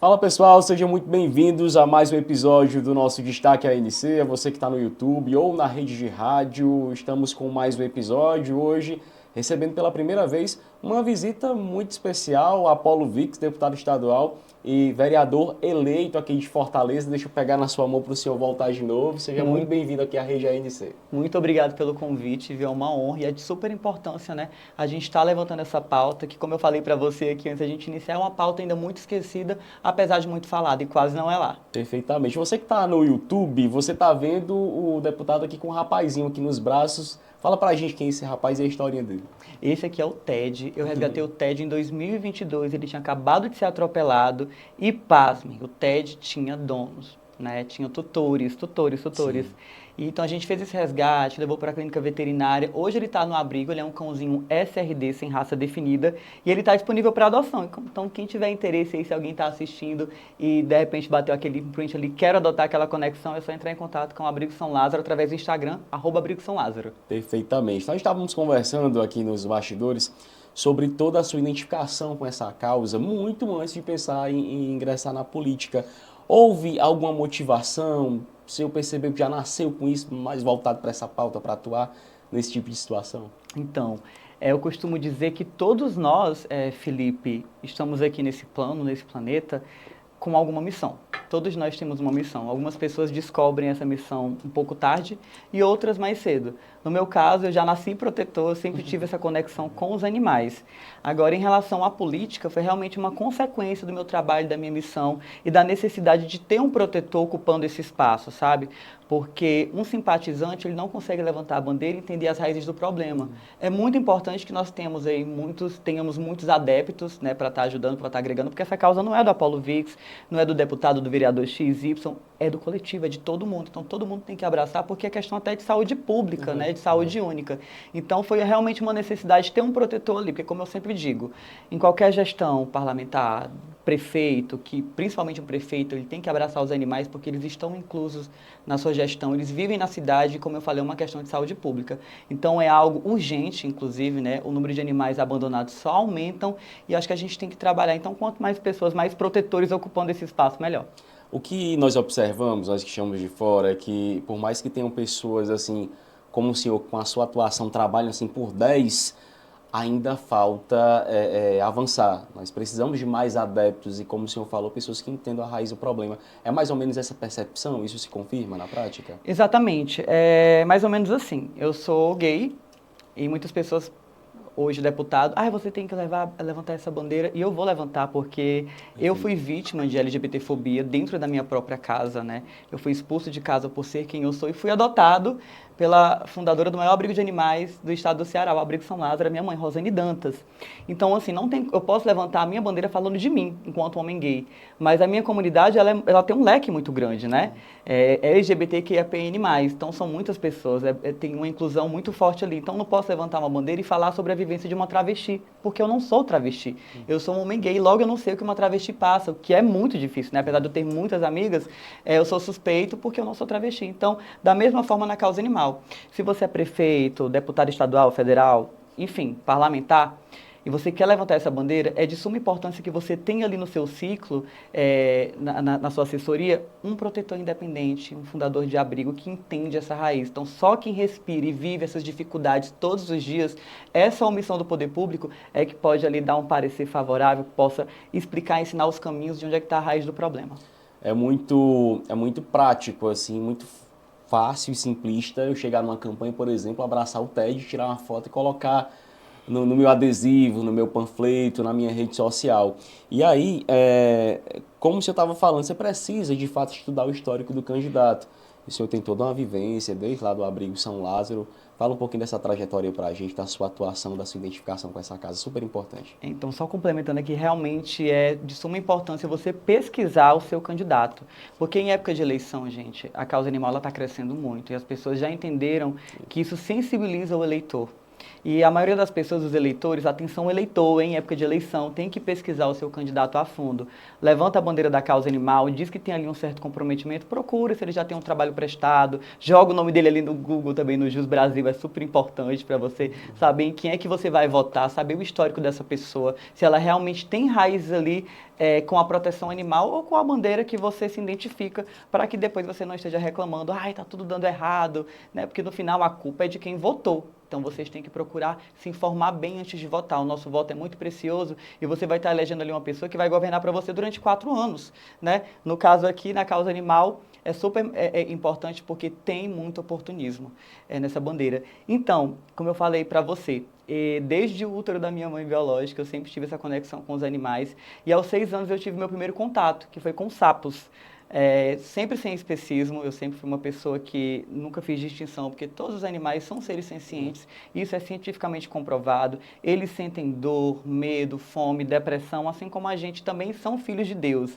Fala pessoal, sejam muito bem-vindos a mais um episódio do nosso Destaque ANC. Você que está no YouTube ou na rede de rádio, estamos com mais um episódio hoje, recebendo pela primeira vez uma visita muito especial, Apolo Vix, deputado estadual e vereador eleito aqui de Fortaleza. Deixa eu pegar na sua mão para o senhor voltar de novo. Seja muito bem-vindo aqui à rede ANC. Muito obrigado pelo convite, viu? É uma honra e é de super importância, né? A gente está levantando essa pauta, que como eu falei para você aqui antes da gente iniciar, é uma pauta ainda muito esquecida, apesar de muito falada, e quase não é lá. Perfeitamente. Você que está no YouTube, você está vendo o deputado aqui com um rapazinho aqui nos braços. Fala pra gente quem é esse rapaz e a historinha dele. Esse aqui é o Ted. Eu resgatei o Ted em 2022, ele tinha acabado de ser atropelado e, pasmem, o Ted tinha donos, né? Tinha tutores. Sim. E, então a gente fez esse resgate, levou para a clínica veterinária. Hoje ele está no abrigo, ele é um cãozinho SRD, sem raça definida, e ele está disponível para adoção. Então quem tiver interesse aí, se alguém está assistindo e de repente bateu aquele print ali, quer adotar aquela conexão, é só entrar em contato com o Abrigo São Lázaro através do Instagram, @Abrigo São Lázaro. Perfeitamente. Nós estávamos conversando aqui nos bastidores sobre toda a sua identificação com essa causa, muito antes de pensar em ingressar na política. Houve alguma motivação? Se eu perceber que já nasceu com isso, mais voltado para essa pauta, para atuar nesse tipo de situação? Então, eu costumo dizer que todos nós, Felipe, estamos aqui nesse plano, nesse planeta, com alguma missão. Todos nós temos uma missão. Algumas pessoas descobrem essa missão um pouco tarde e outras mais cedo. No meu caso, eu já nasci protetor, eu sempre tive essa conexão com os animais. Agora, em relação à política, foi realmente uma consequência do meu trabalho, da minha missão e da necessidade de ter um protetor ocupando esse espaço, sabe? Porque um simpatizante, ele não consegue levantar a bandeira e entender as raízes do problema. É muito importante que nós tenhamos muitos adeptos, né, para estar ajudando, para estar agregando, porque essa causa não é do Apolo Vix, não é do deputado, do vereador XY, é do coletivo, é de todo mundo. Então todo mundo tem que abraçar, porque é questão até de saúde pública, né, de saúde única. Então foi realmente uma necessidade de ter um protetor ali, porque como eu sempre digo, em qualquer gestão parlamentar, prefeito, que principalmente um prefeito, ele tem que abraçar os animais porque eles estão inclusos na sua gestão, eles vivem na cidade, como eu falei, é uma questão de saúde pública. Então é algo urgente, inclusive, né? O número de animais abandonados só aumentam e acho que a gente tem que trabalhar. Então, quanto mais pessoas, mais protetores ocupando esse espaço, melhor. O que nós observamos, nós que estamos de fora, é que por mais que tenham pessoas assim, como o senhor com a sua atuação trabalham assim por 10, ainda falta avançar. Nós precisamos de mais adeptos e, como o senhor falou, pessoas que entendam a raiz do problema. É mais ou menos essa percepção? Isso se confirma na prática? Exatamente. É mais ou menos assim. Eu sou gay e muitas pessoas hoje deputado, você tem que levantar essa bandeira, e eu vou levantar porque eu fui vítima de LGBTfobia dentro da minha própria casa, né? Eu fui expulso de casa por ser quem eu sou e fui adotado pela fundadora do maior abrigo de animais do estado do Ceará, o Abrigo São Lázaro, a minha mãe, Rosane Dantas. Então, assim, eu posso levantar a minha bandeira falando de mim, enquanto homem gay, mas a minha comunidade, ela tem um leque muito grande, né? É LGBTQIAPN+, então são muitas pessoas, tem uma inclusão muito forte ali, então não posso levantar uma bandeira e falar sobre a vivência de uma travesti, porque eu não sou travesti, eu sou um homem gay, logo eu não sei o que uma travesti passa, o que é muito difícil, né? Apesar de eu ter muitas amigas, eu sou suspeito porque eu não sou travesti. Então, da mesma forma na causa animal, se você é prefeito, deputado estadual, federal, enfim, parlamentar, e você quer levantar essa bandeira, é de suma importância que você tenha ali no seu ciclo, na sua assessoria, um protetor independente, um fundador de abrigo que entende essa raiz. Então, só quem respira e vive essas dificuldades todos os dias, essa omissão do poder público é que pode ali dar um parecer favorável, que possa explicar, ensinar os caminhos de onde é que está a raiz do problema. É muito prático, assim, muito fácil e simplista eu chegar numa campanha, por exemplo, abraçar o TED, tirar uma foto e colocar no meu adesivo, no meu panfleto, na minha rede social. E aí, como o senhor estava falando, você precisa de fato estudar o histórico do candidato. O senhor tem toda uma vivência, desde lá do Abrigo São Lázaro. Fala um pouquinho dessa trajetória para a gente, da sua atuação, da sua identificação com essa casa, super importante. Então, só complementando aqui, realmente é de suma importância você pesquisar o seu candidato. Porque em época de eleição, gente, a causa animal está crescendo muito e as pessoas já entenderam que isso sensibiliza o eleitor. E a maioria das pessoas, os eleitores, atenção eleitor, em época de eleição, tem que pesquisar o seu candidato a fundo. Levanta a bandeira da causa animal, diz que tem ali um certo comprometimento, procura se ele já tem um trabalho prestado, joga o nome dele ali no Google também, no Jus Brasil, é super importante para você saber em quem é que você vai votar, saber o histórico dessa pessoa, se ela realmente tem raízes ali com a proteção animal ou com a bandeira que você se identifica, para que depois você não esteja reclamando, ai, tá tudo dando errado, né? Porque no final a culpa é de quem votou. Então vocês têm que procurar se informar bem antes de votar. O nosso voto é muito precioso e você vai estar elegendo ali uma pessoa que vai governar para você durante 4 anos, né? No caso aqui, na causa animal, é super importante porque tem muito oportunismo nessa bandeira. Então, como eu falei para você, desde o útero da minha mãe biológica, eu sempre tive essa conexão com os animais. E aos 6 anos eu tive meu primeiro contato, que foi com sapos. Sempre sem especismo, eu sempre fui uma pessoa que nunca fiz distinção, porque todos os animais são seres sencientes, isso é cientificamente comprovado. Eles sentem dor, medo, fome, depressão, assim como a gente também são filhos de Deus.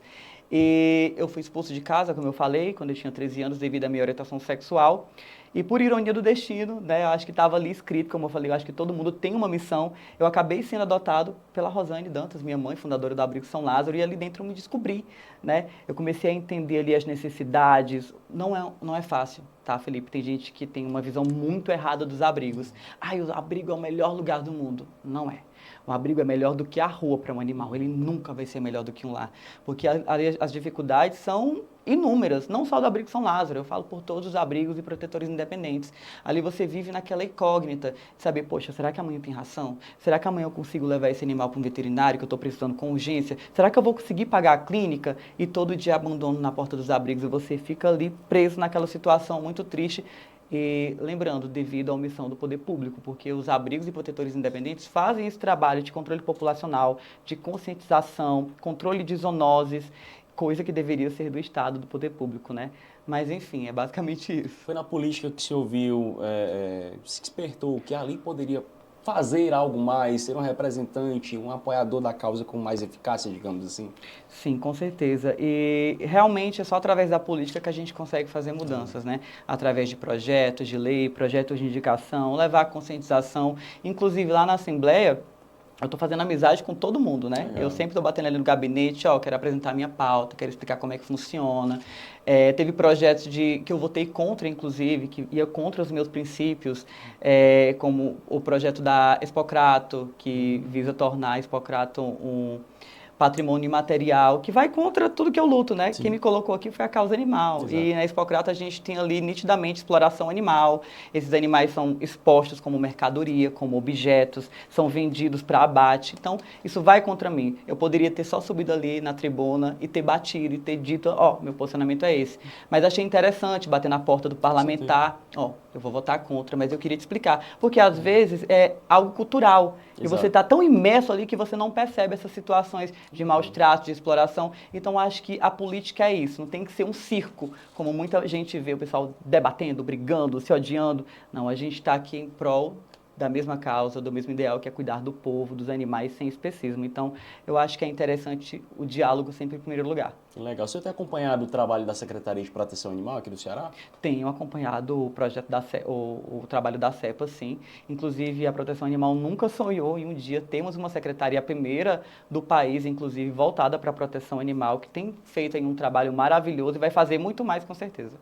E eu fui expulso de casa, como eu falei, quando eu tinha 13 anos, devido à minha orientação sexual. E por ironia do destino, né, eu acho que estava ali escrito, como eu falei, eu acho que todo mundo tem uma missão. Eu acabei sendo adotado pela Rosane Dantas, minha mãe, fundadora do Abrigo São Lázaro, e ali dentro eu me descobri, né? Eu comecei a entender ali as necessidades. Não é fácil, tá, Felipe? Tem gente que tem uma visão muito errada dos abrigos. Ai, o abrigo é o melhor lugar do mundo. Não é. O abrigo é melhor do que a rua para um animal. Ele nunca vai ser melhor do que um lar. Porque as dificuldades são inúmeras, não só do Abrigo São Lázaro, eu falo por todos os abrigos e protetores independentes. Ali você vive naquela incógnita de saber, poxa, será que amanhã tem ração? Será que amanhã eu consigo levar esse animal para um veterinário que eu estou precisando com urgência? Será que eu vou conseguir pagar a clínica? E todo dia abandono na porta dos abrigos e você fica ali preso naquela situação muito triste. E lembrando, devido à omissão do poder público, porque os abrigos e protetores independentes fazem esse trabalho de controle populacional, de conscientização, controle de zoonoses, coisa que deveria ser do Estado, do poder público, né? Mas, enfim, é basicamente isso. Foi na política que se ouviu, se despertou que ali poderia fazer algo mais, ser um representante, um apoiador da causa com mais eficácia, digamos assim? Sim, com certeza. E realmente é só através da política que a gente consegue fazer mudanças, né? Através de projetos de lei, projetos de indicação, levar a conscientização. Inclusive lá na Assembleia, eu estou fazendo amizade com todo mundo, né? Legal. Eu sempre estou batendo ali no gabinete, quero apresentar a minha pauta, quero explicar como é que funciona. Teve projetos que eu votei contra, inclusive, que ia contra os meus princípios, como o projeto da Expocrato, que visa tornar a Expocrato um patrimônio imaterial, que vai contra tudo que eu luto, né? Sim. Quem me colocou aqui foi a causa animal. Exato. E na Expocrata a gente tem ali nitidamente exploração animal. Esses animais são expostos como mercadoria, como objetos, são vendidos para abate. Então, isso vai contra mim. Eu poderia ter só subido ali na tribuna e ter batido e ter dito, meu posicionamento é esse. Mas achei interessante bater na porta do parlamentar, eu vou votar contra, mas eu queria te explicar. Porque às vezes é algo cultural. E Exato. você está tão imerso ali que você não percebe essas situações de maus tratos, de exploração. Então, acho que a política é isso. Não tem que ser um circo, como muita gente vê o pessoal debatendo, brigando, se odiando. Não, a gente está aqui em prol da mesma causa, do mesmo ideal, que é cuidar do povo, dos animais, sem especismo. Então, eu acho que é interessante o diálogo sempre em primeiro lugar. Legal. Você tem acompanhado o trabalho da Secretaria de Proteção Animal aqui do Ceará? Tenho acompanhado o projeto o trabalho da CEPA, sim. Inclusive, a proteção animal nunca sonhou em um dia termos uma secretaria, a primeira do país, inclusive, voltada para a proteção animal, que tem feito aí um trabalho maravilhoso e vai fazer muito mais, com certeza.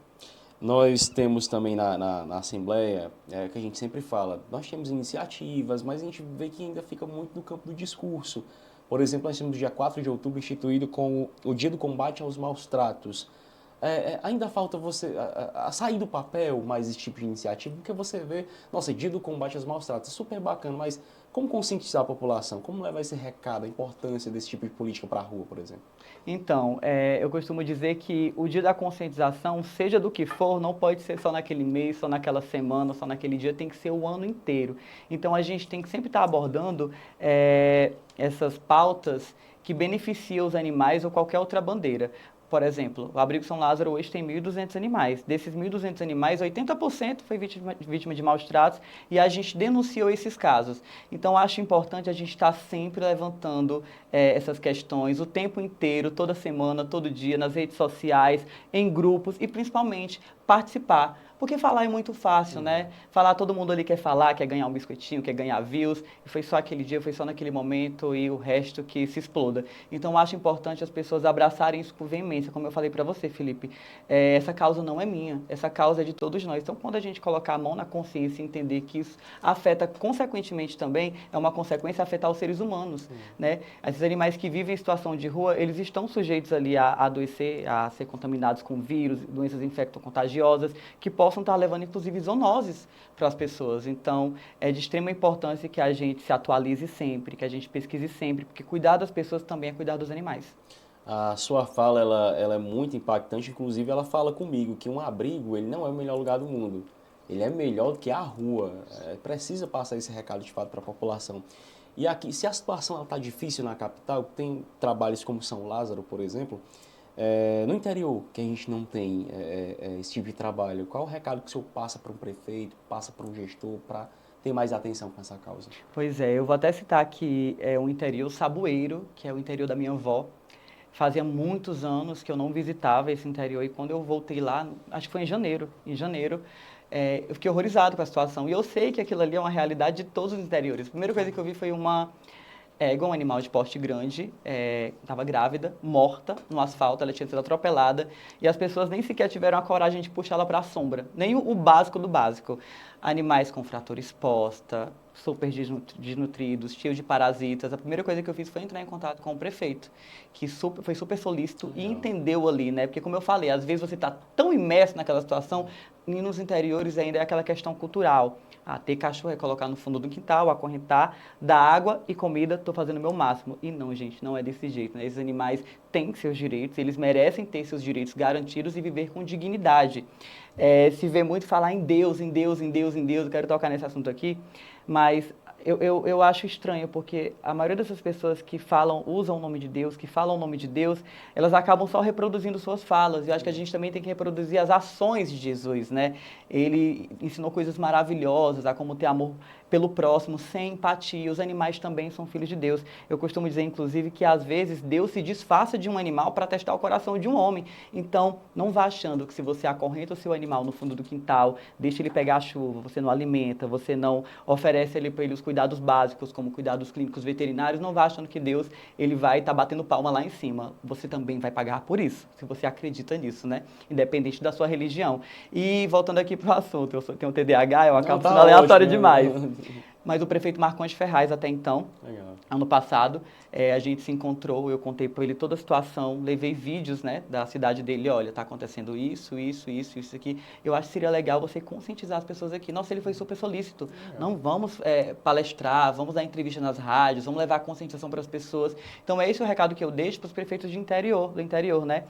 Nós temos também na Assembleia, que a gente sempre fala, nós temos iniciativas, mas a gente vê que ainda fica muito no campo do discurso. Por exemplo, nós temos o dia 4 de outubro instituído como o Dia do Combate aos Maus Tratos. Ainda falta você a sair do papel mais esse tipo de iniciativa, porque você vê, nossa, Dia do Combate aos Maus Tratos, super bacana, mas como conscientizar a população? Como levar esse recado, a importância desse tipo de política para a rua, por exemplo? Então, eu costumo dizer que o dia da conscientização, seja do que for, não pode ser só naquele mês, só naquela semana, só naquele dia, tem que ser o ano inteiro. Então, a gente tem que sempre estar abordando essas pautas que beneficiam os animais ou qualquer outra bandeira. Por exemplo, o Abrigo São Lázaro hoje tem 1.200 animais. Desses 1.200 animais, 80% foi vítima de maus tratos e a gente denunciou esses casos. Então, acho importante a gente estar sempre levantando essas questões o tempo inteiro, toda semana, todo dia, nas redes sociais, em grupos e, principalmente, participar. Porque falar é muito fácil, né? Falar, todo mundo ali quer falar, quer ganhar um biscoitinho, quer ganhar views, e foi só aquele dia, foi só naquele momento e o resto que se exploda. Então, eu acho importante as pessoas abraçarem isso com veemência, como eu falei para você, Felipe. Essa causa não é minha, essa causa é de todos nós. Então, quando a gente colocar a mão na consciência e entender que isso afeta, consequentemente também, é uma consequência afetar os seres humanos, né? Esses animais que vivem em situação de rua, eles estão sujeitos ali a adoecer, a ser contaminados com vírus, doenças infecto-contagiosas, que possam estar levando, inclusive, zoonoses para as pessoas. Então, é de extrema importância que a gente se atualize sempre, que a gente pesquise sempre, porque cuidar das pessoas também é cuidar dos animais. A sua fala, ela é muito impactante, inclusive ela fala comigo que um abrigo, ele não é o melhor lugar do mundo. Ele é melhor do que a rua. Precisa passar esse recado de fato para a população. E aqui, se a situação está difícil na capital, tem trabalhos como São Lázaro, por exemplo, no interior, que a gente não tem esse tipo de trabalho, qual o recado que o senhor passa para um prefeito, passa para um gestor, para ter mais atenção com essa causa? Pois é, eu vou até citar aqui o interior Saboeiro, que é o interior da minha avó. Fazia muitos anos que eu não visitava esse interior e quando eu voltei lá, acho que foi em janeiro, eu fiquei horrorizado com a situação. E eu sei que aquilo ali é uma realidade de todos os interiores. A primeira coisa que eu vi foi uma égua, um animal de porte grande, estava grávida, morta no asfalto, ela tinha sido atropelada e as pessoas nem sequer tiveram a coragem de puxá-la para a sombra, nem o básico do básico. Animais com fratura exposta, super desnutridos, cheios de parasitas. A primeira coisa que eu fiz foi entrar em contato com o prefeito, que foi super solícito e entendeu ali, né? Porque como eu falei, às vezes você está tão imerso naquela situação e nos interiores ainda é aquela questão cultural. Ter cachorro é colocar no fundo do quintal, acorrentar, dar água e comida, estou fazendo o meu máximo. E não, gente, não é desse jeito, né? Esses animais têm seus direitos, eles merecem ter seus direitos garantidos e viver com dignidade. Se vê muito falar em Deus, em Deus, em Deus, em Deus, eu quero tocar nesse assunto aqui, mas eu acho estranho, porque a maioria dessas pessoas que falam, usam o nome de Deus, que falam o nome de Deus, elas acabam só reproduzindo suas falas. E eu acho que a gente também tem que reproduzir as ações de Jesus, né? Ele ensinou coisas maravilhosas, a como ter amor pelo próximo, sem empatia. Os animais também são filhos de Deus. Eu costumo dizer, inclusive, que às vezes Deus se disfarça de um animal para testar o coração de um homem. Então, não vá achando que se você acorrenta o seu animal no fundo do quintal, deixa ele pegar a chuva, você não alimenta, você não oferece ali para ele os cuidados básicos, como cuidados clínicos veterinários, não vá achando que Deus ele vai estar batendo palma lá em cima. Você também vai pagar por isso, se você acredita nisso, né? Independente da sua religião. E voltando aqui para o assunto, eu tenho TDAH, eu acabo sendo aleatório demais. Mas o prefeito Marcondes Ferraz, até então, ano passado, a gente se encontrou, eu contei para ele toda a situação, levei vídeos, né, da cidade dele, olha, tá acontecendo isso, isso, isso, isso aqui. Eu acho que seria legal você conscientizar as pessoas aqui. Nossa, ele foi super solícito. Não vamos palestrar, vamos dar entrevista nas rádios, vamos levar conscientização para as pessoas. Então, esse é o recado que eu deixo para os prefeitos do interior, né?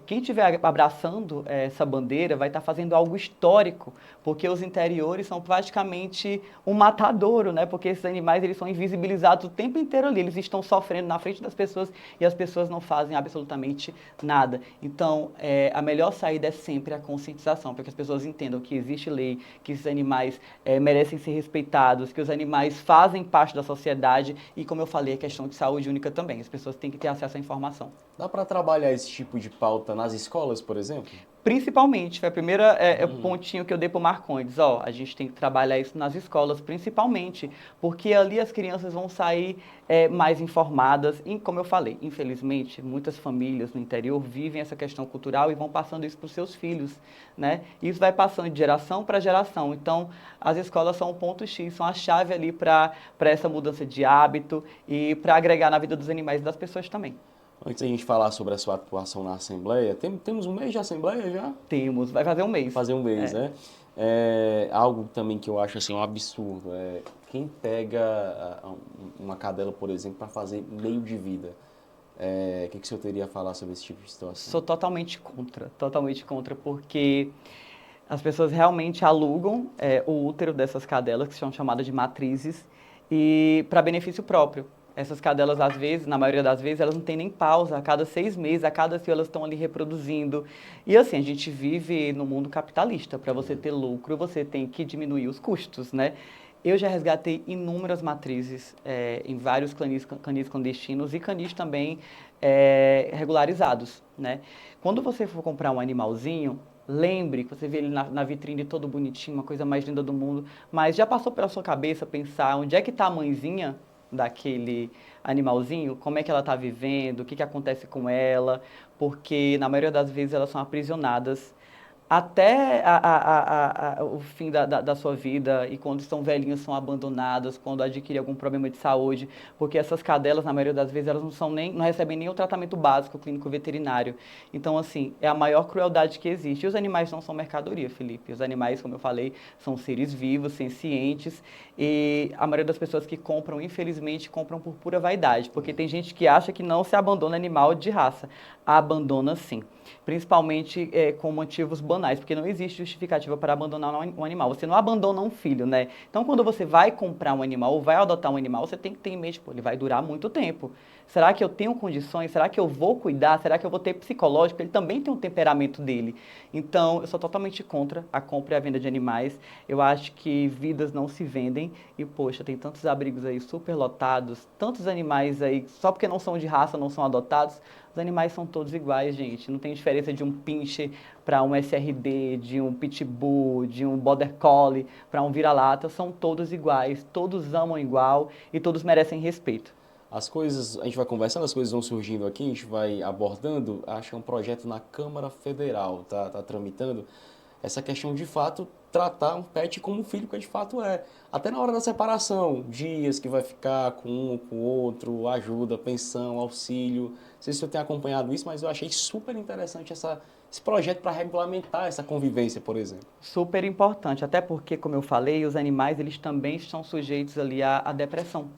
Quem estiver abraçando essa bandeira vai estar fazendo algo histórico, porque os interiores são praticamente um matadouro, né? Porque esses animais eles são invisibilizados o tempo inteiro ali, eles estão sofrendo na frente das pessoas e as pessoas não fazem absolutamente nada. Então, a melhor saída é sempre a conscientização, para que as pessoas entendam que existe lei, que esses animais merecem ser respeitados, que os animais fazem parte da sociedade e, como eu falei, a questão de saúde única também. As pessoas têm que ter acesso à informação. Dá para trabalhar esse tipo de pauta nas escolas, por exemplo? Principalmente, foi a primeira pontinho que eu dei para o Marcondes. A gente tem que trabalhar isso nas escolas, principalmente, porque ali as crianças vão sair mais informadas. E, como eu falei, infelizmente, muitas famílias no interior vivem essa questão cultural e vão passando isso para os seus filhos, né? E isso vai passando de geração para geração. Então, as escolas são um ponto X, são a chave ali para essa mudança de hábito e para agregar na vida dos animais e das pessoas também. Antes da gente falar sobre a sua atuação na Assembleia, temos um mês de Assembleia já? Temos, vai fazer um mês. Fazer um mês, né? Algo também que eu acho assim, um absurdo. Quem pega uma cadela, por exemplo, para fazer meio de vida. O que o senhor teria a falar sobre esse tipo de situação? Sou totalmente contra, porque as pessoas realmente alugam o útero dessas cadelas, que são chamadas de matrizes, e para benefício próprio. Essas cadelas, às vezes, na maioria das vezes, elas não têm nem pausa. A cada 6 meses, a cada fio, elas estão ali reproduzindo. E assim, a gente vive no mundo capitalista. Para você ter lucro, você tem que diminuir os custos, né? Eu já resgatei inúmeras matrizes em vários canis clandestinos e canis também regularizados, né? Quando você for comprar um animalzinho, lembre que você vê ele na vitrine todo bonitinho, uma coisa mais linda do mundo, mas já passou pela sua cabeça pensar onde é que está a mãezinha daquele animalzinho, como é que ela está vivendo, o que que acontece com ela, porque na maioria das vezes elas são aprisionadas até o fim da sua vida e quando estão velhinhas são abandonadas, quando adquirem algum problema de saúde, porque essas cadelas, na maioria das vezes, elas não recebem nem o tratamento básico clínico veterinário. Então, assim, é a maior crueldade que existe. E os animais não são mercadoria, Felipe. Os animais, como eu falei, são seres vivos, sencientes, e a maioria das pessoas que compram, infelizmente, compram por pura vaidade, porque tem gente que acha que não se abandona animal de raça. Abandona sim, principalmente com motivos banais, porque não existe justificativa para abandonar um animal. Você não abandona um filho, né? Então, quando você vai comprar um animal ou vai adotar um animal, você tem que ter em mente, pô, ele vai durar muito tempo. Será que eu tenho condições? Será que eu vou cuidar? Será que eu vou ter psicológico? Ele também tem um temperamento dele. Então, eu sou totalmente contra a compra e a venda de animais. Eu acho que vidas não se vendem e, poxa, tem tantos abrigos aí super lotados, tantos animais aí, só porque não são de raça, não são adotados. Os animais são todos iguais, gente. Não tem diferença de um pincher para um SRD, de um pitbull, de um border collie para um vira-lata. São todos iguais, todos amam igual e todos merecem respeito. As coisas, a gente vai conversando, as coisas vão surgindo aqui, a gente vai abordando. Acho que é um projeto na Câmara Federal, tá tramitando essa questão de fato tratar um pet como um filho que de fato é. Até na hora da separação, dias que vai ficar com um, com o outro, ajuda, pensão, auxílio. Não sei se eu tenho acompanhado isso, mas eu achei super interessante esse projeto para regulamentar essa convivência, por exemplo. Super importante, até porque, como eu falei, os animais eles também estão sujeitos ali à depressão.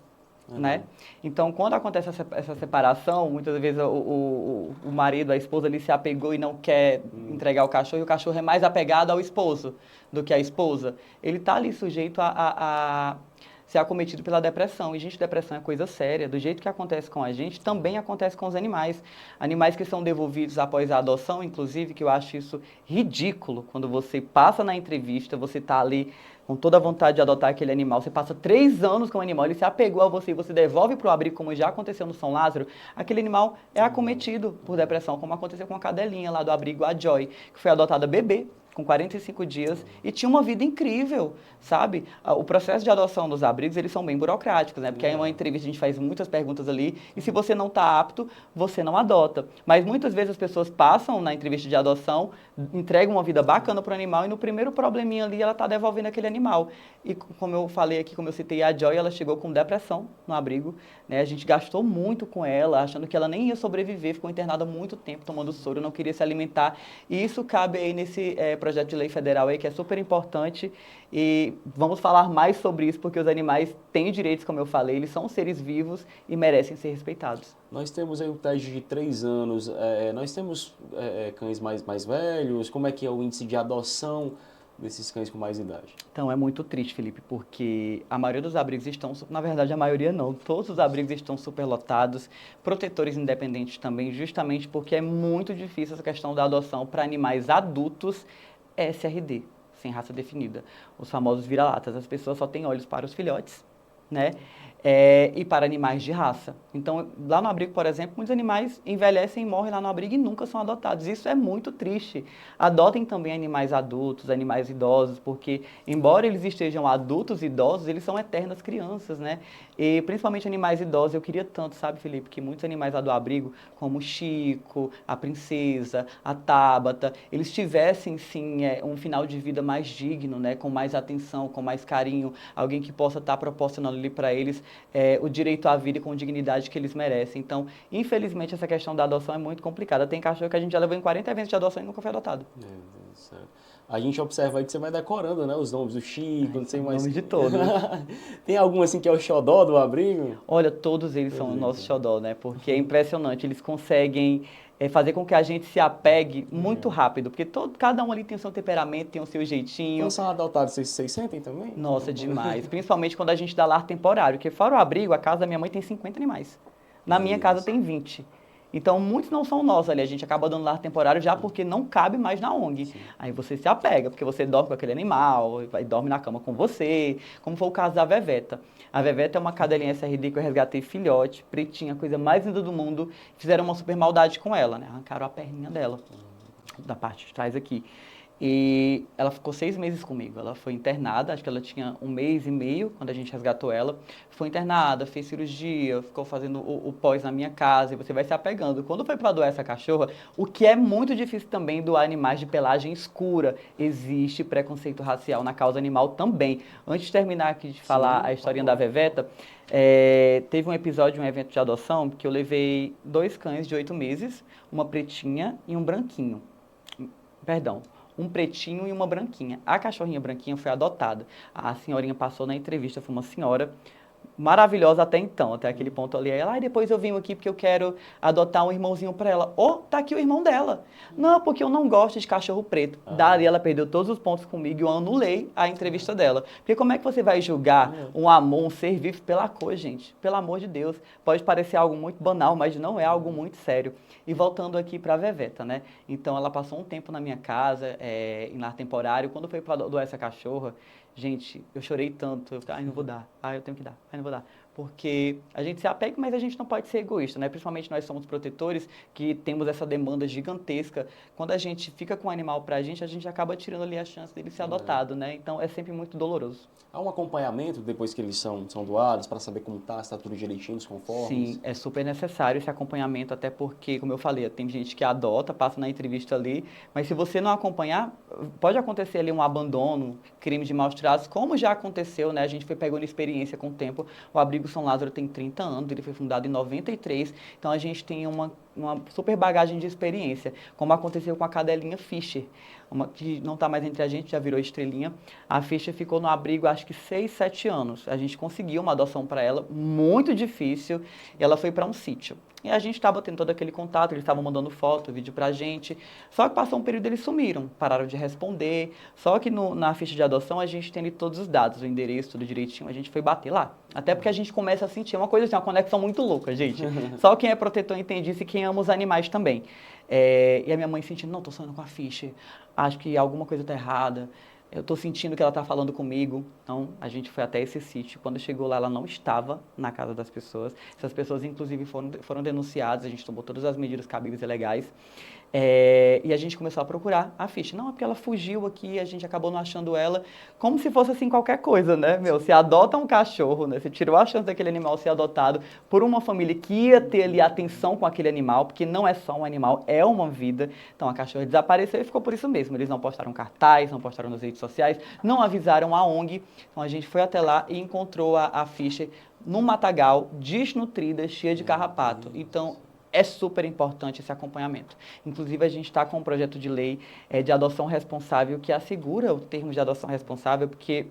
Né? Então, quando acontece essa separação, muitas vezes o marido, a esposa, ali se apegou e não quer entregar o cachorro, e o cachorro é mais apegado ao esposo do que à esposa. Ele está ali sujeito a ser acometido pela depressão. E, gente, depressão é coisa séria. Do jeito que acontece com a gente, também acontece com os animais. Animais que são devolvidos após a adoção, inclusive, que eu acho isso ridículo. Quando você passa na entrevista, você está ali com toda a vontade de adotar aquele animal, você passa 3 anos com o animal, ele se apegou a você e você devolve para o abrigo, como já aconteceu no São Lázaro, aquele animal é acometido por depressão, como aconteceu com a cadelinha lá do abrigo, a Joy, que foi adotada bebê, com 45 dias, e tinha uma vida incrível, sabe? O processo de adoção dos abrigos, eles são bem burocráticos, né? Porque aí uma entrevista a gente faz muitas perguntas ali, e se você não está apto, você não adota. Mas muitas vezes as pessoas passam na entrevista de adoção, entregam uma vida bacana para o animal, e no primeiro probleminha ali, ela está devolvendo aquele animal. E como eu falei aqui, como eu citei a Joy, ela chegou com depressão no abrigo, né? A gente gastou muito com ela, achando que ela nem ia sobreviver, ficou internada muito tempo tomando soro, não queria se alimentar, e isso cabe aí nesse projeto de lei federal aí, que é super importante, e vamos falar mais sobre isso, porque os animais têm direitos, como eu falei, eles são seres vivos e merecem ser respeitados. Nós temos aí um teste de 3 anos, nós temos cães mais velhos, como é que é o índice de adoção desses cães com mais idade? Então, é muito triste, Felipe, porque a maioria dos abrigos estão, na verdade, a maioria não, todos os abrigos estão superlotados, protetores independentes também, justamente porque é muito difícil essa questão da adoção para animais adultos SRD, sem raça definida, os famosos vira-latas. As pessoas só têm olhos para os filhotes, né? E para animais de raça. Então, lá no abrigo, por exemplo, muitos animais envelhecem e morrem lá no abrigo e nunca são adotados. Isso é muito triste. Adotem também animais adultos, animais idosos, porque, embora eles estejam adultos e idosos, eles são eternas crianças, né? E, principalmente animais idosos, eu queria tanto, sabe, Felipe, que muitos animais lá do abrigo, como o Chico, a Princesa, a Tábata, eles tivessem, sim, um final de vida mais digno, né? Com mais atenção, com mais carinho, alguém que possa estar proporcionando ali para eles o direito à vida e com dignidade que eles merecem. Então, infelizmente, essa questão da adoção é muito complicada. Tem cachorro que a gente já levou em 40 eventos de adoção e nunca foi adotado. Meu Deus do céu. A gente observa aí que você vai decorando, né? Os nomes do Chico, não sei mais. Nomes de todos. Tem algum assim que é o xodó do abrigo? Olha, todos eles são o nosso xodó, né? Porque é impressionante, eles conseguem fazer com que a gente se apegue muito rápido, porque cada um ali tem o seu temperamento, tem o seu jeitinho. Quando são adotados, vocês sentem também? Nossa, demais. Principalmente quando a gente dá lar temporário, porque fora o abrigo, a casa da minha mãe tem 50 animais. Na minha casa tem 20. Então, muitos não são nossos ali, a gente acaba dando lar temporário já porque não cabe mais na ONG. Sim. Aí você se apega, porque você dorme com aquele animal, dorme na cama com você, como foi o caso da Veveta. A Veveta é uma cadelinha SRD que eu resgatei filhote, pretinha, coisa mais linda do mundo. Fizeram uma super maldade com ela, né? Arrancaram a perninha dela. da parte de trás aqui. E ela ficou 6 meses comigo. Ela foi internada, acho que ela tinha 1 mês e meio quando a gente resgatou ela. Foi internada, fez cirurgia, ficou fazendo o pós na minha casa e você vai se apegando. Quando foi para doar essa cachorra, o que é muito difícil também doar animais de pelagem escura. Existe preconceito racial na causa animal também. Antes de terminar aqui de falar Sim, a por historinha da favor. Veveta, teve um episódio, um evento de adoção, que eu levei 2 cães de 8 meses, uma pretinha e um branquinho. Perdão, um pretinho e uma branquinha. A cachorrinha branquinha foi adotada. A senhorinha passou na entrevista, foi uma senhora maravilhosa até então, até aquele ponto ali. Ela, depois eu vim aqui porque eu quero adotar um irmãozinho para ela. Tá aqui o irmão dela. Não, porque eu não gosto de cachorro preto. Dali ela perdeu todos os pontos comigo e eu anulei a entrevista dela. Porque como é que você vai julgar um amor, um ser vivo pela cor, gente? Pelo amor de Deus. Pode parecer algo muito banal, mas não é algo muito sério. E voltando aqui para a Veveta, né? Então ela passou um tempo na minha casa, em lar temporário. Quando foi para doar essa cachorra, gente, eu chorei tanto. Eu fiquei, ai, não vou dar. Ai, eu tenho que dar. Ai, não vou dar. Porque a gente se apega, mas a gente não pode ser egoísta, né? Principalmente nós somos protetores, que temos essa demanda gigantesca. Quando a gente fica com o animal pra gente acaba tirando ali a chance dele ser adotado, né? Então é sempre muito doloroso. Há um acompanhamento depois que eles são doados para saber como está, se está tudo direitinho, os conformes? Sim, é super necessário esse acompanhamento, até porque, como eu falei, tem gente que adota, passa na entrevista ali, mas se você não acompanhar, pode acontecer ali um abandono, crime de maus tratos, como já aconteceu, né? A gente foi pegando experiência com o tempo. O Abrigo São Lázaro tem 30 anos, ele foi fundado em 93, então a gente tem uma super bagagem de experiência, como aconteceu com a cadelinha Fischer, que não está mais entre a gente, já virou estrelinha. A Fischer ficou no abrigo acho que 6, 7 anos. A gente conseguiu uma adoção para ela, muito difícil, e ela foi para um sítio. E a gente estava tendo todo aquele contato, eles estavam mandando foto, vídeo pra gente. Só que passou um período, eles sumiram, pararam de responder. Só que na ficha de adoção a gente tem ali todos os dados, o endereço, tudo direitinho, a gente foi bater lá. Até porque a gente começa a sentir uma coisa assim, uma conexão muito louca, gente. Só quem é protetor entende isso e quem ama os animais também. E a minha mãe sentindo, não, tô sonhando com a ficha, acho que alguma coisa tá errada. Eu estou sentindo que ela está falando comigo. Então, a gente foi até esse sítio. Quando chegou lá, ela não estava na casa das pessoas. Essas pessoas, inclusive, foram denunciadas. A gente tomou todas as medidas cabíveis e legais. E a gente começou a procurar a ficha. Não, é porque ela fugiu aqui, a gente acabou não achando ela. Como se fosse, assim, qualquer coisa, né? Você adota um cachorro, né? Você tirou a chance daquele animal ser adotado por uma família que ia ter ali atenção com aquele animal, porque não é só um animal, é uma vida. Então, a cachorra desapareceu e ficou por isso mesmo. Eles não postaram cartaz, não postaram nas redes sociais, não avisaram a ONG. Então, a gente foi até lá e encontrou a ficha num matagal, desnutrida, cheia de carrapato. Então, é super importante esse acompanhamento. Inclusive, a gente está com um projeto de lei de adoção responsável que assegura o termo de adoção responsável, porque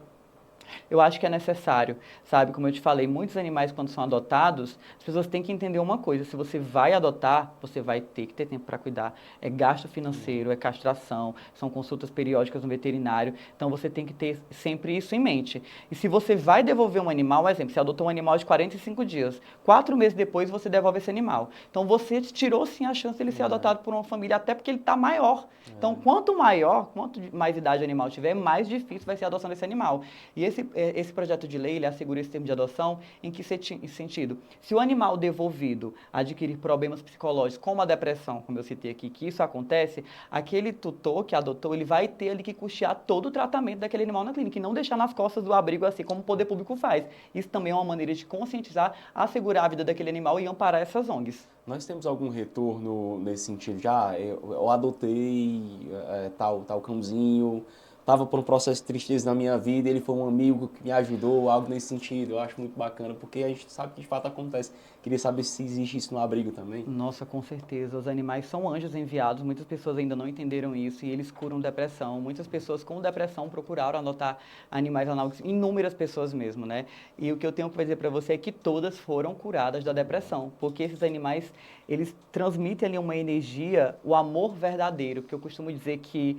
eu acho que é necessário, sabe? Como eu te falei, muitos animais, quando são adotados, as pessoas têm que entender uma coisa: se você vai adotar, você vai ter que ter tempo para cuidar. É gasto financeiro, é castração, são consultas periódicas no veterinário. Então, você tem que ter sempre isso em mente. E se você vai devolver um animal, por exemplo, você adotou um animal de 45 dias, 4 meses depois você devolve esse animal. Então, você tirou sim a chance de ele ser adotado por uma família, até porque ele está maior. Então, quanto maior, quanto mais idade o animal tiver, mais difícil vai ser a adoção desse animal. E esse projeto de lei, ele assegura esse termo de adoção em que sentido? Se o animal devolvido adquirir problemas psicológicos, como a depressão, como eu citei aqui, que isso acontece, aquele tutor que adotou, ele vai ter ali que custear todo o tratamento daquele animal na clínica e não deixar nas costas do abrigo, assim como o poder público faz. Isso também é uma maneira de conscientizar, assegurar a vida daquele animal e amparar essas ONGs. Nós temos algum retorno nesse sentido? Já eu adotei tal cãozinho, estava por um processo de tristeza na minha vida, ele foi um amigo que me ajudou, algo nesse sentido. Eu acho muito bacana, porque a gente sabe que de fato acontece. Queria saber se existe isso no abrigo também. Nossa, com certeza. Os animais são anjos enviados. Muitas pessoas ainda não entenderam isso e eles curam depressão. Muitas pessoas com depressão procuraram adotar animais análogos, inúmeras pessoas mesmo, né? E o que eu tenho para dizer para você é que todas foram curadas da depressão, porque esses animais, eles transmitem ali uma energia, o amor verdadeiro, porque eu costumo dizer que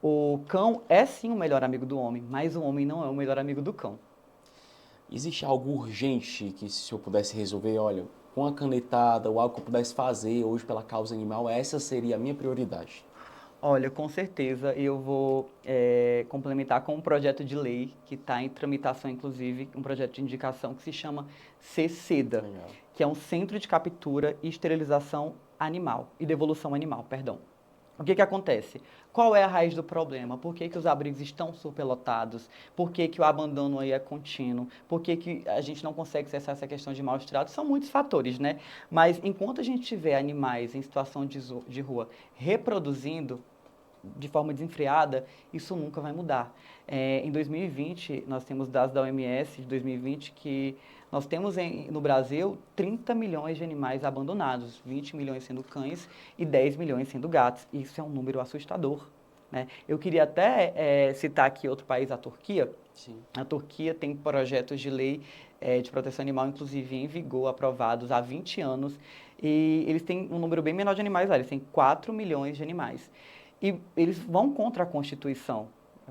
o cão é sim o melhor amigo do homem, mas o homem não é o melhor amigo do cão. Existe algo urgente que se eu pudesse resolver, olha, com uma canetada ou algo que eu pudesse fazer hoje pela causa animal, essa seria a minha prioridade? Olha, com certeza eu vou complementar com um projeto de lei que está em tramitação, inclusive, um projeto de indicação que se chama CECEDA, Legal. que é um Centro de Captura e Esterilização Animal, e Devolução Animal, perdão. O que acontece? Qual é a raiz do problema? Por que os abrigos estão superlotados? Por que o abandono aí é contínuo? Por que a gente não consegue cessar essa questão de maus tratos? São muitos fatores, né? Mas enquanto a gente tiver animais em situação de rua reproduzindo de forma desenfreada, isso nunca vai mudar. Em 2020, nós temos dados da OMS de 2020 que nós temos no Brasil 30 milhões de animais abandonados, 20 milhões sendo cães e 10 milhões sendo gatos. Isso é um número assustador. Né? Eu queria até citar aqui outro país, a Turquia. Sim. A Turquia tem projetos de lei de proteção animal, inclusive em vigor, aprovados há 20 anos, e eles têm um número bem menor de animais lá, eles têm 4 milhões de animais. E eles vão contra a Constituição,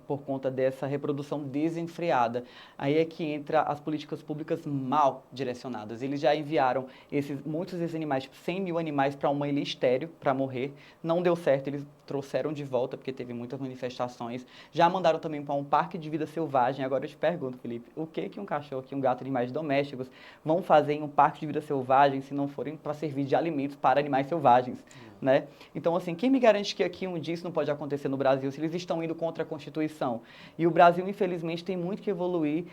por conta dessa reprodução desenfreada. Aí é que entra as políticas públicas mal direcionadas. Eles já enviaram muitos desses animais, tipo 100 mil animais, para uma ilha estéril, para morrer. Não deu certo, eles trouxeram de volta, porque teve muitas manifestações. Já mandaram também para um parque de vida selvagem. Agora eu te pergunto, Felipe, o que um cachorro, que um gato, animais domésticos, vão fazer em um parque de vida selvagem se não forem para servir de alimentos para animais selvagens? Né? Então, assim, quem me garante que aqui um dia isso não pode acontecer no Brasil, se eles estão indo contra a Constituição? E o Brasil, infelizmente, tem muito que evoluir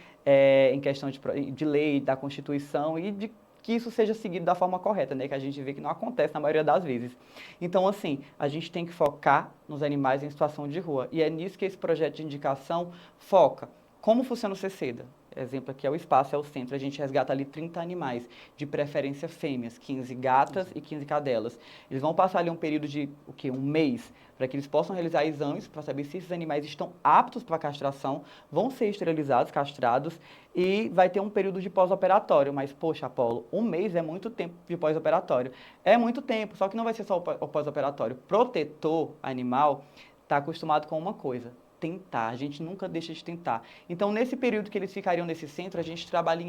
em questão de lei, da Constituição e de que isso seja seguido da forma correta, né? Que a gente vê que não acontece na maioria das vezes. Então, assim, a gente tem que focar nos animais em situação de rua. E é nisso que esse projeto de indicação foca. Como funciona o CCEDA? Exemplo aqui é o espaço, é o centro. A gente resgata ali 30 animais, de preferência fêmeas, 15 gatas e 15 cadelas. Eles vão passar ali um período de, um mês, para que eles possam realizar exames para saber se esses animais estão aptos para castração, vão ser esterilizados, castrados, e vai ter um período de pós-operatório. Mas, poxa, Apolo, um mês é muito tempo de pós-operatório. É muito tempo, só que não vai ser só o pós-operatório. Protetor animal está acostumado com uma coisa: tentar, a gente nunca deixa de tentar. Então, nesse período que eles ficariam nesse centro, a gente trabalharia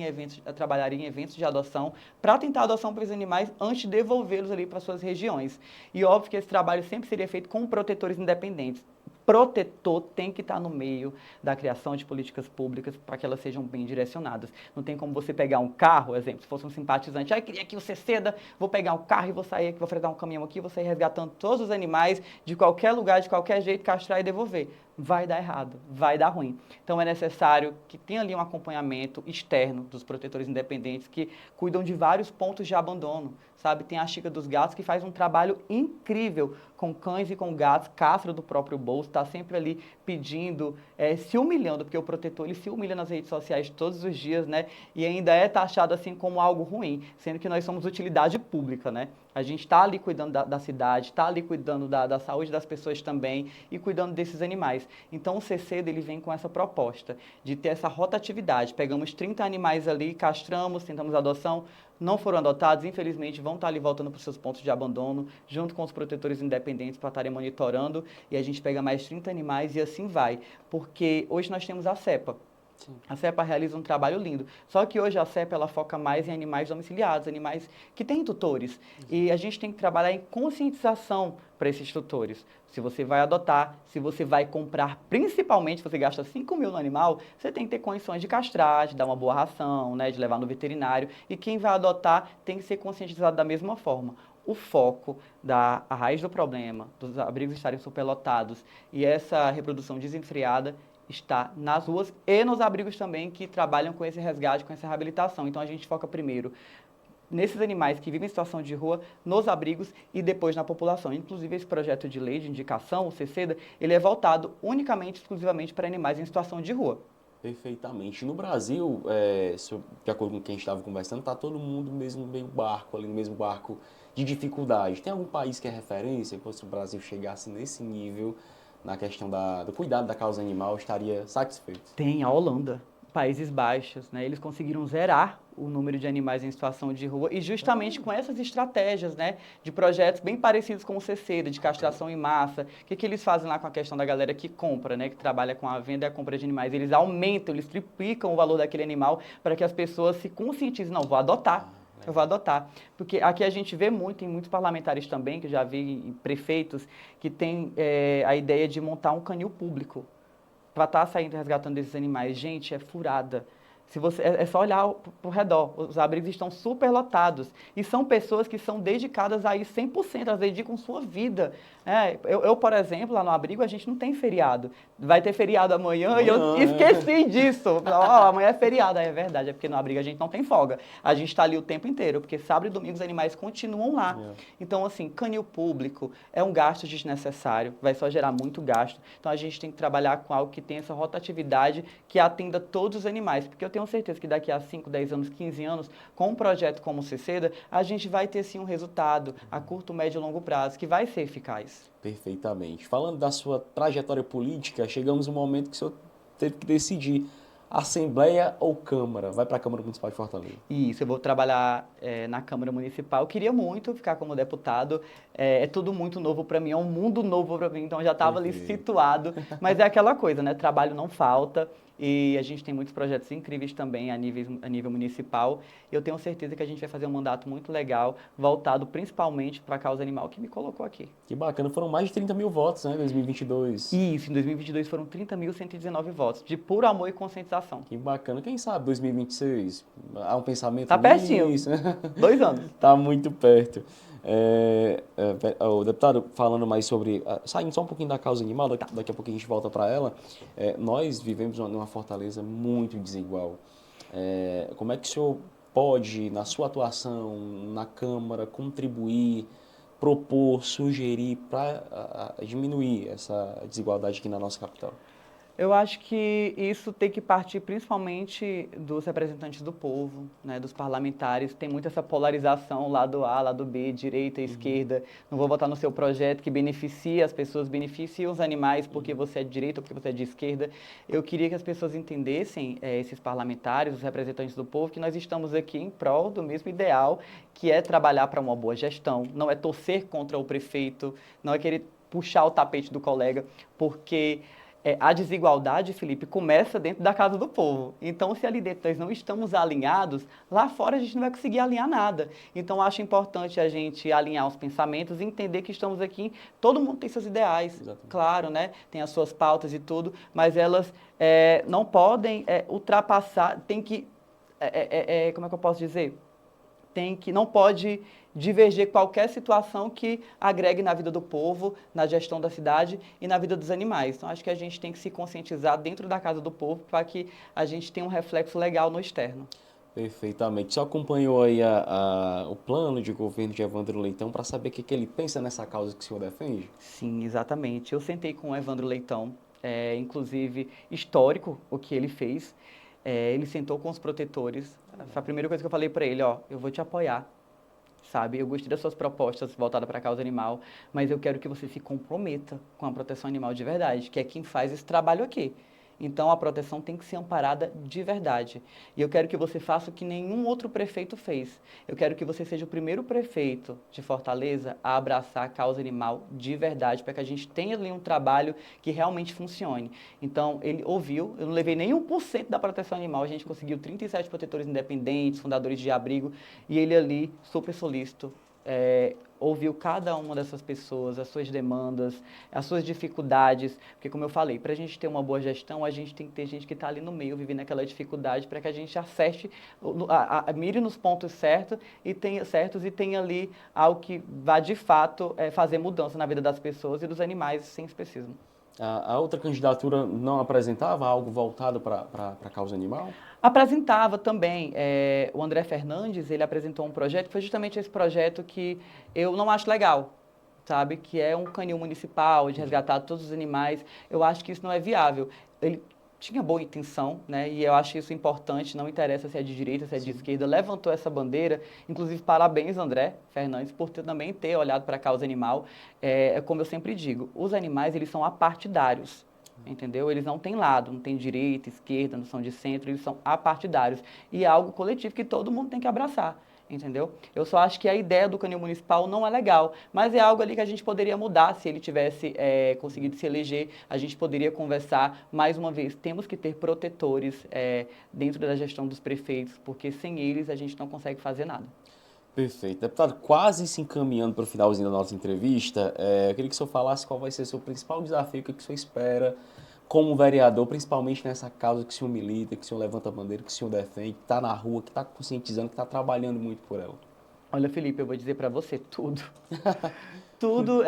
em eventos de adoção para tentar a adoção para os animais antes de devolvê-los ali para suas regiões. E óbvio que esse trabalho sempre seria feito com protetores independentes. Protetor tem que estar no meio da criação de políticas públicas para que elas sejam bem direcionadas. Não tem como você pegar um carro, exemplo, se fosse um simpatizante, queria que você ceda, vou pegar um carro e vou sair aqui, vou fretar um caminhão aqui, vou sair resgatando todos os animais de qualquer lugar, de qualquer jeito, castrar e devolver. Vai dar errado, vai dar ruim. Então é necessário que tenha ali um acompanhamento externo dos protetores independentes que cuidam de vários pontos de abandono, sabe? Tem a Chica dos Gatos que faz um trabalho incrível com cães e com gatos, castra do próprio bolso, está sempre ali pedindo, se humilhando, porque o protetor ele se humilha nas redes sociais todos os dias, né? E ainda é taxado assim como algo ruim, sendo que nós somos utilidade pública, né? A gente está ali cuidando da cidade, está ali cuidando da saúde das pessoas também e cuidando desses animais. Então o CCEDA ele vem com essa proposta de ter essa rotatividade. Pegamos 30 animais ali, castramos, tentamos adoção, não foram adotados, infelizmente vão estar ali voltando para os seus pontos de abandono, junto com os protetores independentes para estarem monitorando, e a gente pega mais 30 animais e assim vai. Porque hoje nós temos a CEPA. Sim. A CEPA realiza um trabalho lindo. Só que hoje a CEPA ela foca mais em animais domiciliados, animais que têm tutores. E a gente tem que trabalhar em conscientização para esses tutores. Se você vai adotar, se você vai comprar, principalmente se você gasta 5 mil no animal, você tem que ter condições de castrar, de dar uma boa ração, né, de levar no veterinário. E quem vai adotar tem que ser conscientizado da mesma forma. O foco a raiz do problema, dos abrigos estarem superlotados e essa reprodução desenfreada está nas ruas e nos abrigos também que trabalham com esse resgate, com essa reabilitação. Então a gente foca primeiro nesses animais que vivem em situação de rua, nos abrigos e depois na população. Inclusive esse projeto de lei de indicação, o CCEDA, ele é voltado unicamente, exclusivamente para animais em situação de rua. Perfeitamente. No Brasil, de acordo com quem estava conversando, está todo mundo no mesmo meio barco, ali no mesmo barco de dificuldade. Tem algum país que é referência? Se o Brasil chegasse nesse nível na questão do cuidado da causa animal, estaria satisfeito? Tem a Holanda, Países Baixos, né? Eles conseguiram zerar o número de animais em situação de rua e justamente com essas estratégias, né, de projetos bem parecidos com o CCEDA, de castração em massa. O que eles fazem lá com a questão da galera que compra, né, que trabalha com a venda e a compra de animais? Eles aumentam, eles triplicam o valor daquele animal para que as pessoas se conscientizem, não, vou adotar. Eu vou adotar. Porque aqui a gente vê muito, tem muitos parlamentares também, que eu já vi prefeitos, que tem a ideia de montar um canil público para estar saindo resgatando esses animais. Gente, é furada. Se você, é só olhar para o redor, os abrigos estão super lotados. E são pessoas que são dedicadas a isso 100%, elas dedicam sua vida. Por exemplo, lá no abrigo a gente não tem feriado. Vai ter feriado amanhã e eu esqueci disso. Amanhã é feriado, é verdade, é porque no abrigo a gente não tem folga. A gente está ali o tempo inteiro, porque sábado e domingo os animais continuam lá. Então, assim, canil público é um gasto desnecessário, vai só gerar muito gasto. Então, a gente tem que trabalhar com algo que tenha essa rotatividade que atenda todos os animais, porque eu tenho certeza que daqui a 5, 10 anos, 15 anos, com um projeto como o CCEDA, a gente vai ter sim um resultado a curto, médio e longo prazo que vai ser eficaz. Perfeitamente. Falando da sua trajetória política, chegamos no momento que o senhor teve que decidir Assembleia ou Câmara? Vai para a Câmara Municipal de Fortaleza. Isso, eu vou trabalhar na Câmara Municipal. Eu queria muito ficar como deputado. É tudo muito novo para mim, é um mundo novo para mim, então eu já estava ali situado. Mas é aquela coisa, né? Trabalho não falta. E a gente tem muitos projetos incríveis também a nível municipal. Eu tenho certeza que a gente vai fazer um mandato muito legal, voltado principalmente para a causa animal, que me colocou aqui. Que bacana, foram mais de 30 mil votos, né, em 2022. Isso, em 2022 foram 30.119 votos, de puro amor e conscientização. Que bacana. Quem sabe 2026? Há um pensamento tá pertinho, nisso? 2 anos. Tá muito perto. O deputado, falando mais sobre, saindo só um pouquinho da causa animal, daqui a pouco a gente volta para ela, nós vivemos numa Fortaleza muito desigual. Como é que o senhor pode, na sua atuação na Câmara, contribuir, propor, sugerir para diminuir essa desigualdade aqui na nossa capital? Eu acho que isso tem que partir principalmente dos representantes do povo, né, dos parlamentares. Tem muito essa polarização, lado A, lado B, direita, esquerda. Não vou votar no seu projeto que beneficia as pessoas, beneficia os animais porque você é de direita ou porque você é de esquerda. Eu queria que as pessoas entendessem, esses parlamentares, os representantes do povo, que nós estamos aqui em prol do mesmo ideal, que é trabalhar para uma boa gestão, não é torcer contra o prefeito, não é querer puxar o tapete do colega, porque a desigualdade, Felipe, começa dentro da casa do povo. Então, se ali dentro nós não estamos alinhados, lá fora a gente não vai conseguir alinhar nada. Então, acho importante a gente alinhar os pensamentos e entender que estamos aqui, todo mundo tem seus ideais, exatamente, claro, né? Tem as suas pautas e tudo, mas elas não podem ultrapassar, tem que, como é que eu posso dizer? Não pode divergir qualquer situação que agregue na vida do povo, na gestão da cidade e na vida dos animais. Então, acho que a gente tem que se conscientizar dentro da casa do povo para que a gente tenha um reflexo legal no externo. Perfeitamente. Você acompanhou aí o plano de governo de Evandro Leitão para saber o que ele pensa nessa causa que o senhor defende? Sim, exatamente. Eu sentei com o Evandro Leitão, inclusive histórico o que ele fez. Ele sentou com os protetores. Foi a primeira coisa que eu falei para ele, eu vou te apoiar. Sabe, eu gostei das suas propostas voltadas para a causa animal, mas eu quero que você se comprometa com a proteção animal de verdade, que é quem faz esse trabalho aqui. Então, a proteção tem que ser amparada de verdade. E eu quero que você faça o que nenhum outro prefeito fez. Eu quero que você seja o primeiro prefeito de Fortaleza a abraçar a causa animal de verdade, para que a gente tenha ali um trabalho que realmente funcione. Então, ele ouviu, eu não levei nem 1% da proteção animal, a gente conseguiu 37 protetores independentes, fundadores de abrigo, e ele ali, super solícito, ouviu cada uma dessas pessoas, as suas demandas, as suas dificuldades, porque como eu falei, para a gente ter uma boa gestão, a gente tem que ter gente que está ali no meio, vivendo aquela dificuldade, para que a gente acerte, mire nos pontos certos e tenha ali algo que vá de fato fazer mudança na vida das pessoas e dos animais sem especismo. A outra candidatura não apresentava algo voltado para a causa animal? Apresentava também. O André Fernandes, ele apresentou um projeto, que foi justamente esse projeto que eu não acho legal, sabe? Que é um canil municipal, de resgatar todos os animais. Eu acho que isso não é viável. Ele tinha boa intenção, né? E eu acho isso importante, não interessa se é de direita, se é de esquerda, levantou essa bandeira. Inclusive, parabéns, André Fernandes, por também ter olhado para a causa animal. Como eu sempre digo, os animais, eles são apartidários. Entendeu? Eles não têm lado, não tem direita, esquerda, não são de centro, eles são apartidários. E é algo coletivo que todo mundo tem que abraçar, entendeu? Eu só acho que a ideia do canil municipal não é legal, mas é algo ali que a gente poderia mudar se ele tivesse conseguido se eleger. A gente poderia conversar, mais uma vez, temos que ter protetores dentro da gestão dos prefeitos, porque sem eles a gente não consegue fazer nada. Perfeito. Deputado, quase se encaminhando para o finalzinho da nossa entrevista, eu queria que o senhor falasse qual vai ser o seu principal desafio, o que o senhor espera como vereador, principalmente nessa causa que o senhor milita, que o senhor levanta a bandeira, que o senhor defende, que está na rua, que está conscientizando, que está trabalhando muito por ela? Olha, Felipe, eu vou dizer para você tudo. Tudo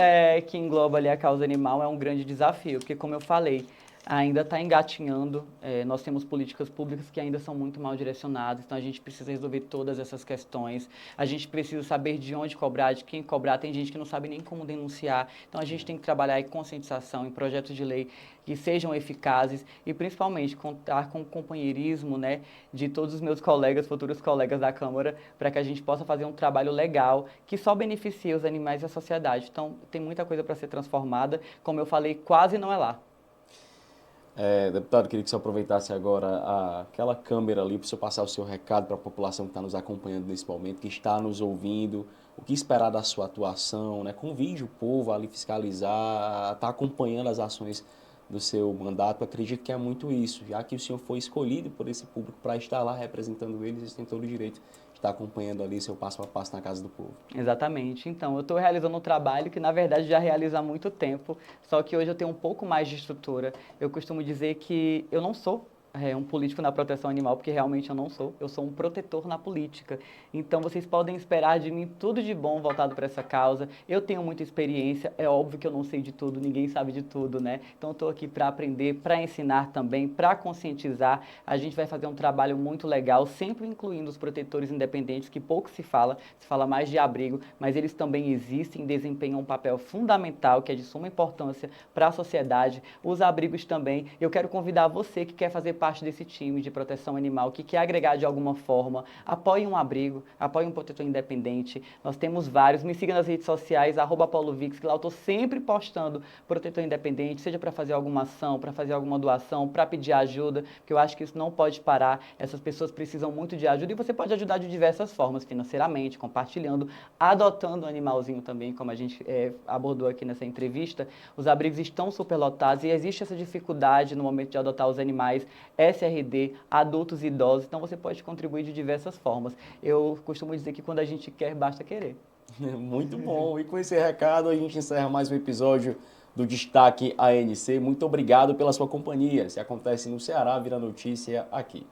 que engloba ali a causa animal é um grande desafio, porque como eu falei, ainda está engatinhando, nós temos políticas públicas que ainda são muito mal direcionadas, então a gente precisa resolver todas essas questões, a gente precisa saber de onde cobrar, de quem cobrar, tem gente que não sabe nem como denunciar, então a gente tem que trabalhar em conscientização, em projetos de lei que sejam eficazes e principalmente contar com o companheirismo, né, de todos os meus colegas, futuros colegas da Câmara, para que a gente possa fazer um trabalho legal que só beneficie os animais e a sociedade. Então, tem muita coisa para ser transformada. Como eu falei, quase não é lá. Deputado, queria que você aproveitasse agora aquela câmera ali para o senhor passar o seu recado para a população que está nos acompanhando nesse momento, que está nos ouvindo, o que esperar da sua atuação, né? Convide o povo a ali fiscalizar, a estar acompanhando as ações do seu mandato. Eu acredito que é muito isso, já que o senhor foi escolhido por esse público para estar lá representando eles, eles têm todo o direito de estar acompanhando ali seu passo a passo na casa do povo. Exatamente. Então, eu estou realizando um trabalho que, na verdade, já realizo há muito tempo, só que hoje eu tenho um pouco mais de estrutura. Eu costumo dizer que eu não sou um político na proteção animal, porque realmente eu não sou. Eu sou um protetor na política. Então, vocês podem esperar de mim tudo de bom voltado para essa causa. Eu tenho muita experiência, é óbvio que eu não sei de tudo, ninguém sabe de tudo, né? Então, eu estou aqui para aprender, para ensinar também, para conscientizar. A gente vai fazer um trabalho muito legal, sempre incluindo os protetores independentes, que pouco se fala mais de abrigo, mas eles também existem, desempenham um papel fundamental, que é de suma importância para a sociedade. Os abrigos também. Eu quero convidar você que quer fazer parte desse time de proteção animal, que quer agregar de alguma forma, apoie um abrigo, apoie um protetor independente. Nós temos vários. Me siga nas redes sociais, @paulovix, que lá eu estou sempre postando protetor independente, seja para fazer alguma ação, para fazer alguma doação, para pedir ajuda, porque eu acho que isso não pode parar. Essas pessoas precisam muito de ajuda e você pode ajudar de diversas formas, financeiramente, compartilhando, adotando um animalzinho também, como a gente abordou aqui nessa entrevista. Os abrigos estão superlotados e existe essa dificuldade no momento de adotar os animais, SRD, adultos e idosos, então você pode contribuir de diversas formas. Eu costumo dizer que quando a gente quer, basta querer. Muito bom. E com esse recado a gente encerra mais um episódio do Destaque ANC. Muito obrigado pela sua companhia. Se acontece no Ceará, vira notícia aqui.